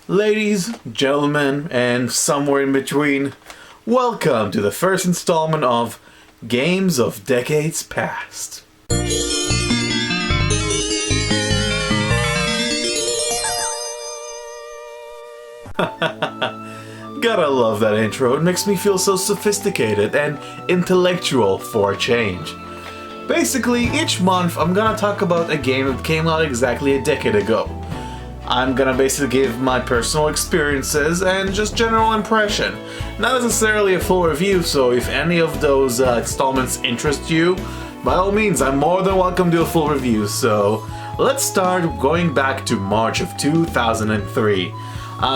Ladies, gentlemen, and somewhere in between, welcome to the first installment of Games of Decades Past. Gotta love that intro, it makes me feel so sophisticated and intellectual for a change. Basically, each month I'm gonna talk about a game that came out exactly a decade ago. I'm gonna basically give my personal experiences and just general impression. Not necessarily a full review, so if any of those installments interest you, by all means, I'm more than welcome to do a full review. So let's start going back to March of 2003.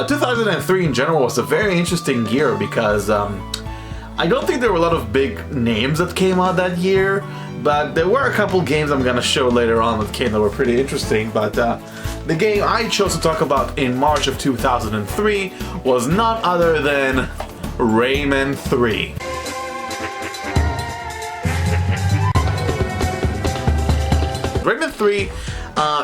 2003 in general was a very interesting year because I don't think there were a lot of big names that came out that year, but there were a couple games I'm gonna show later on that were pretty interesting. But the game I chose to talk about in March of 2003 was not other than Rayman 3. Rayman 3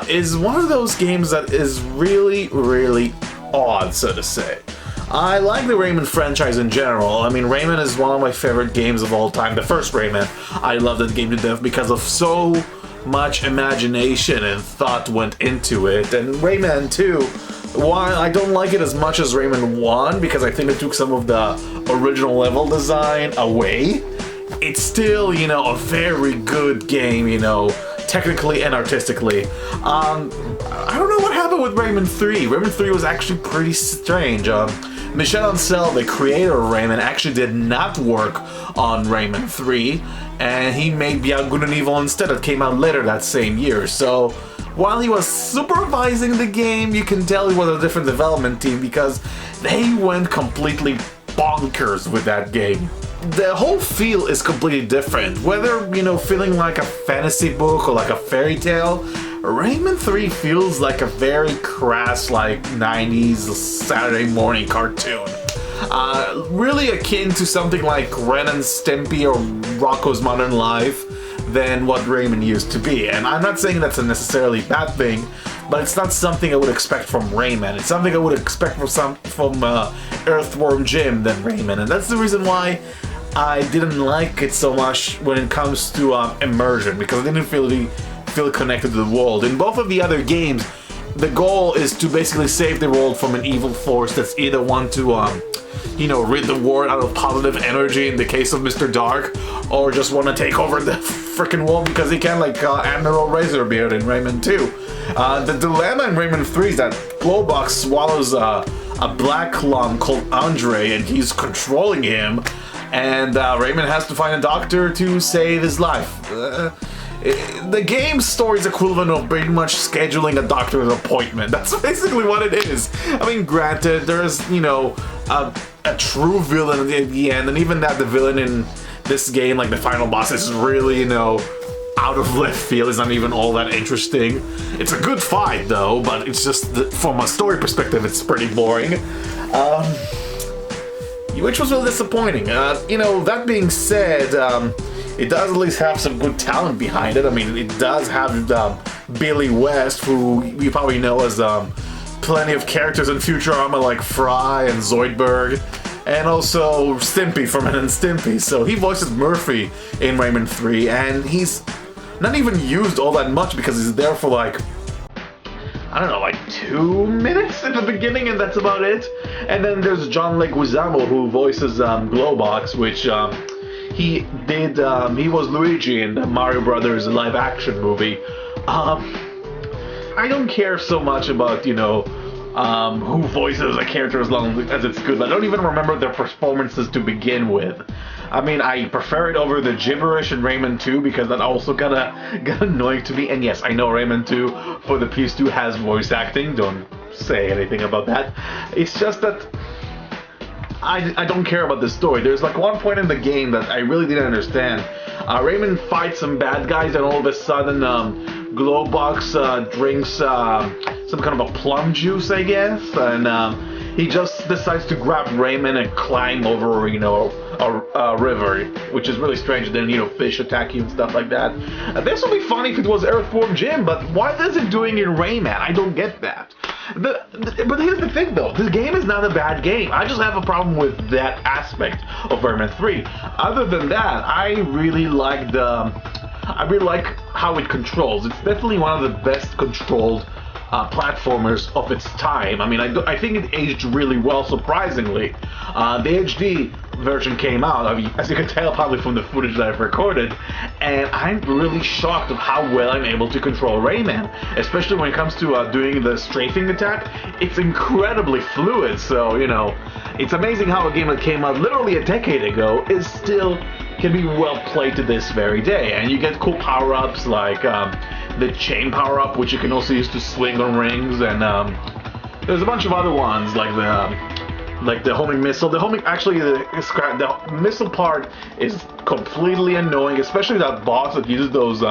is one of those games that is really odd, so to say. I like the Rayman franchise in general. I mean, Rayman is one of my favorite games of all time. The first Rayman, I love that game to death because of so much imagination and thought went into it. And Rayman 2, while I don't like it as much as Rayman 1 because I think it took some of the original level design away, it's still, a very good game, technically and artistically. I don't know what happened with Rayman 3. Rayman 3 was actually pretty strange. Michel Ancel, the creator of Rayman, actually did not work on Rayman 3, and he made Beyond Good and Evil instead. That came out later that same year. So while he was supervising the game, you can tell he was a different development team because they went completely bonkers with that game. The whole feel is completely different. Whether, feeling like a fantasy book or like a fairy tale, Rayman 3 feels like a very crass, 90s Saturday morning cartoon. Really akin to something like Ren and Stimpy or Rocko's Modern Life than what Rayman used to be. And I'm not saying that's a necessarily bad thing, but it's not something I would expect from Rayman. It's something I would expect from Earthworm Jim than Rayman. And that's the reason why I didn't like it so much when it comes to immersion, because I didn't feel connected to the world. In both of the other games, the goal is to basically save the world from an evil force that's either want to, rid the world out of positive energy in the case of Mr. Dark, or just want to take over the freaking world because he can, like Admiral Razorbeard in Rayman 2. The dilemma in Rayman 3 is that Glowbox swallows a black lung called Andre, and he's controlling him, and Rayman has to find a doctor to save his life. The game's story is equivalent of pretty much scheduling a doctor's appointment. That's basically what it is. I mean, granted, there's, a true villain at the end, and even that the villain in this game, like the final boss, is really, out of left field. It's not even all that interesting. It's a good fight, though, but it's just, from a story perspective, it's pretty boring. Which was really disappointing. That being said, it does at least have some good talent behind it. I mean, it does have Billy West, who you probably know as plenty of characters in Futurama like Fry and Zoidberg, and also Stimpy from Ren and Stimpy. So he voices Murphy in Rayman 3, and he's not even used all that much because he's there for 2 minutes at the beginning, and that's about it. And then there's John Leguizamo, who voices Glowbox, which he was Luigi in the Mario Brothers live-action movie. I don't care so much about, who voices a character as long as it's good. I don't even remember their performances to begin with. I mean, I prefer it over the gibberish in Rayman 2 because that also got annoying to me. And yes, I know Rayman 2 for the PS2 has voice acting. Don't say anything about that. It's just that I don't care about the story. There's one point in the game that I really didn't understand. Rayman fights some bad guys, and all of a sudden, Glowbox drinks some kind of a plum juice, I guess, and he just decides to grab Rayman and climb over, a river, which is really strange. And then, you know, fish attack you and stuff like that. This would be funny if it was Earthworm Jim, but why is it doing in Rayman? I don't get that. But here's the thing, though. This game is not a bad game. I just have a problem with that aspect of Rayman 3. Other than that, I really like how it controls. It's definitely one of the best controlled platformers of its time. I mean, I think it aged really well, surprisingly. The HD version came out, I mean, as you can tell probably from the footage that I've recorded, and I'm really shocked of how well I'm able to control Rayman, especially when it comes to doing the strafing attack. It's incredibly fluid, so, you know, it's amazing how a game that came out literally a decade ago is still can be well played to this very day. And you get cool power-ups like the chain power-up, which you can also use to swing on rings, and there's a bunch of other ones like the homing missile. The missile part is completely annoying, especially that boss that uses those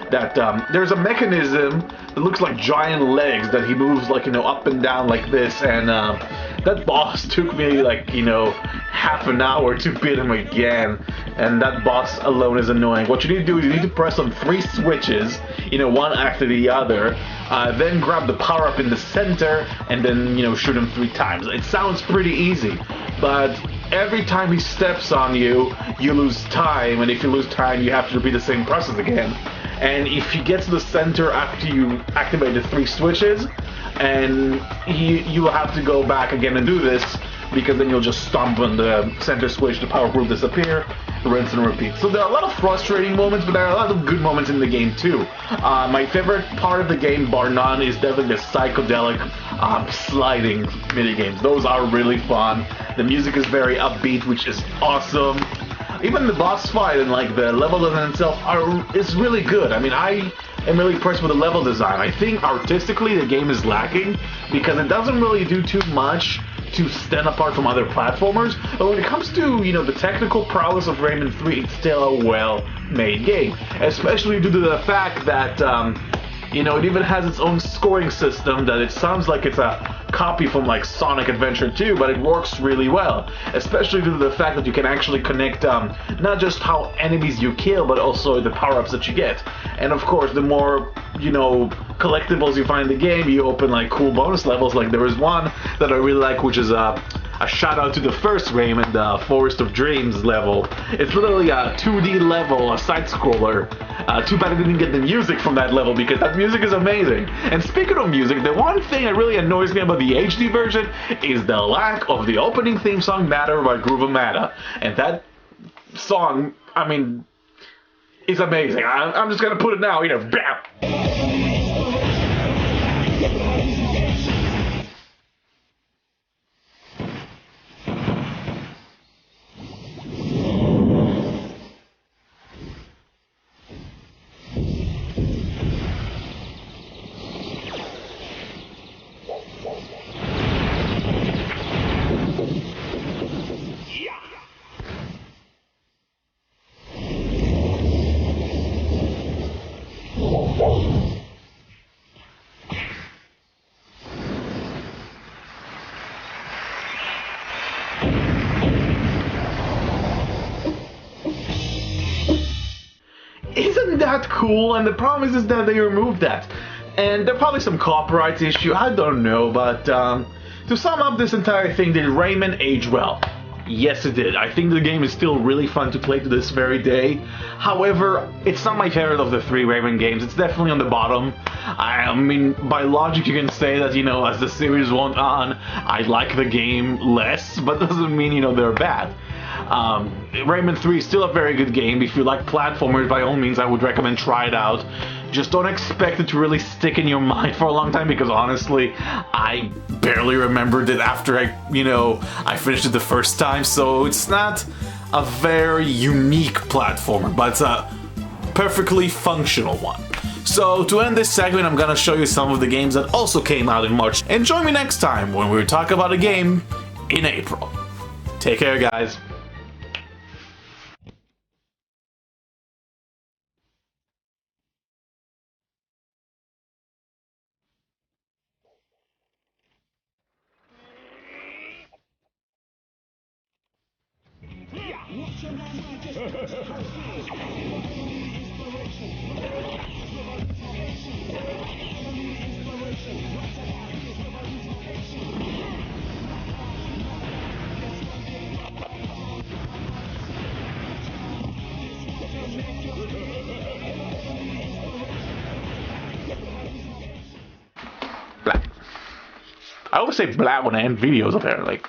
there's a mechanism that looks like giant legs that he moves, like, you know, up and down like this, and that boss took me, like, you know, half an hour to beat him again, and that boss alone is annoying. What you need to do is you need to press on 3 switches, you know, one after the other, then grab the power-up in the center, and then, you know, shoot him 3 times. It sounds pretty easy, but every time he steps on you, you lose time, and if you lose time, you have to repeat the same process again. And if you get to the center after you activate the 3 switches, and you will have to go back again and do this, because then you'll just stomp on the center switch, the power will disappear, rinse and repeat. So there are a lot of frustrating moments, but there are a lot of good moments in the game too. My favorite part of the game, bar none, is definitely the psychedelic sliding minigames. Those are really fun. The music is very upbeat, which is awesome. Even the boss fight and like the level design itself is really good. I mean, I am really impressed with the level design. I think artistically the game is lacking because it doesn't really do too much to stand apart from other platformers, but when it comes to, you know, the technical prowess of Rayman 3, it's still a well-made game, especially due to the fact that you know, it even has its own scoring system that it sounds like it's a copy from like Sonic Adventure 2, but it works really well, especially due to the fact that you can actually connect not just how enemies you kill, but also the power-ups that you get. And of course, the more, you know, collectibles you find in the game, you open like cool bonus levels. Like there is one that I really like, which is a shout out to the first Rayman, the Forest of Dreams level. It's literally a 2D level, a side-scroller. Too bad I didn't get the music from that level because that music is amazing. And speaking of music, the one thing that really annoys me about the HD version is the lack of the opening theme song Matter by Groove-O-Matter. And that song, I mean, is amazing. I'm just gonna put it now, you know, bam! Isn't that cool? And the problem is that they removed that. And there's probably some copyright issue, I don't know, but to sum up this entire thing, did Rayman age well? Yes, it did. I think the game is still really fun to play to this very day. However, it's not my favorite of the 3 Rayman games. It's definitely on the bottom. I mean, by logic, you can say that, you know, as the series went on, I like the game less, but doesn't mean, you know, they're bad. Rayman 3 is still a very good game. If you like platformers, by all means, I would recommend try it out. Just don't expect it to really stick in your mind for a long time, because honestly, I barely remembered it after I finished it the first time, so it's not a very unique platformer, but it's a perfectly functional one. So to end this segment, I'm gonna show you some of the games that also came out in March, and join me next time when we talk about a game in April. Take care, guys. Black. I always say black when I end videos up there, like.